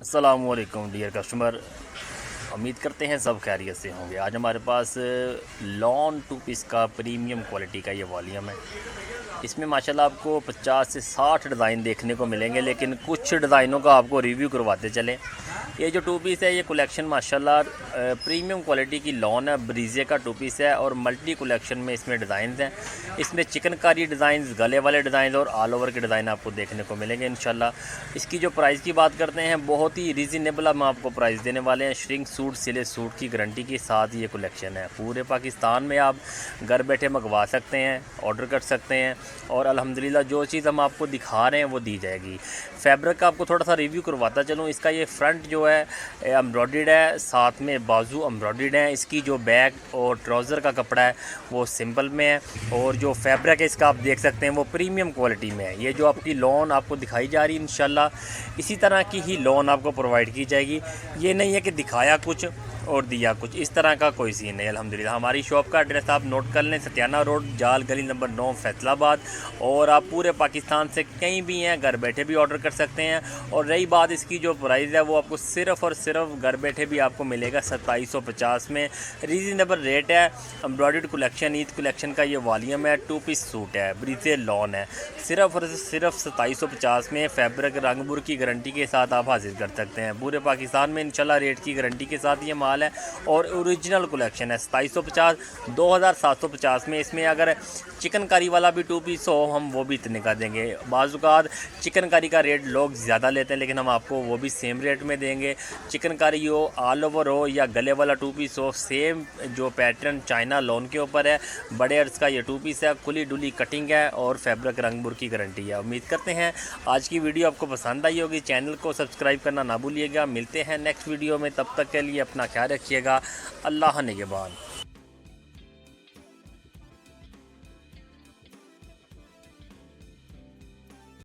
अस्सलामुअलैकुम dear customer, उम्मीद करते हैं सब खैरियत से होंगे। आज हमारे पास लॉन टू पीस का प्रीमियम क्वालिटी का ये वॉल्यूम है। इसमें माशाल्लाह आपको 50 से 60 डिज़ाइन देखने को मिलेंगे, लेकिन कुछ डिज़ाइनों का आपको रिव्यू करवाते चलें। ये जो टू पीस है, ये कलेक्शन माशाल्लाह प्रीमियम क्वालिटी की लॉन है, ब्रीजे का टू पीस है और मल्टी कलेक्शन में इसमें डिज़ाइन हैं। इसमें चिकनकारी डिज़ाइन, गले वाले डिज़ाइन और ऑल ओवर के डिज़ाइन आपको देखने को मिलेंगे इंशाल्लाह। इसकी जो प्राइस की बात करते हैं, बहुत ही रीज़नेबल हम आपको प्राइस देने वाले हैं। श्रिंक सूट, सिले सूट की गारंटी के साथ ये कलेक्शन है। पूरे पाकिस्तान में आप घर बैठे मंगवा सकते हैं, ऑर्डर कर सकते हैं और अल्हम्दुलिल्लाह जो चीज़ हम आपको दिखा रहे हैं वो दी जाएगी। फैब्रिक का आपको थोड़ा सा रिव्यू करवाता चलूँ। इसका ये फ्रंट जो है एम्ब्रॉयडर्ड है, साथ में बाजू एम्ब्रॉयडर्ड है। इसकी जो बैक और ट्राउज़र का कपड़ा है वो सिंपल में है और जो फैब्रिक है इसका आप देख सकते हैं वो प्रीमियम क्वालिटी में है। ये जो आपकी लॉन आपको दिखाई जा रही है, इंशाल्लाह इसी तरह की ही लॉन आपको प्रोवाइड की जाएगी। ये नहीं है कि दिखाया कुछ और दिया कुछ, इस तरह का कोई सीन नहीं। अल्हम्दुलिल्लाह हमारी शॉप का एड्रेस आप नोट कर लें, सत्याना रोड, जाल गली नंबर 9, फैसलाबाद। और आप पूरे पाकिस्तान से कहीं भी हैं, घर बैठे भी ऑर्डर कर सकते हैं। और रही बात इसकी जो प्राइस है, वो आपको सिर्फ़ और सिर्फ घर बैठे भी आपको मिलेगा 2750 में। रीज़नेबल रेट है। एम्ब्रॉयडर्ड कलेक्शन, ईद कलेक्शन का ये वॉल्यूम है, टू पीस सूट है, ब्रीजे लॉन है। सिर्फ़ और सिर्फ 2750 में फैब्रिक रंगपुर की गारंटी के साथ आप हासिल कर सकते हैं। पूरे पाकिस्तान में इंशाल्लाह रेट की गारंटी के साथ ये माल है और ओरिजिनल कलेक्शन है। 2750, 2750 में। इसमें अगर चिकनकारी वाला भी टू पीस हो, हम वो भी इतने का देंगे। बाज़ चिकनकारी का रेट लोग ज़्यादा लेते हैं, लेकिन हम आपको वो भी सेम रेट में देंगे। चिकनकारी हो, ऑल ओवर हो या गले वाला टू पीस हो, सेम जो पैटर्न चाइना लॉन के ऊपर है, बड़े अर्ज का ये टू पीस है। खुली डुली कटिंग है और फैब्रिक रंगपुर की गारंटी है। उम्मीद करते हैं आज की वीडियो आपको पसंद आई होगी। चैनल को सब्सक्राइब करना ना भूलिएगा। मिलते हैं नेक्स्ट वीडियो में, तब तक के लिए अपना ख्याल रखिएगा। अल्लाह निगहबान।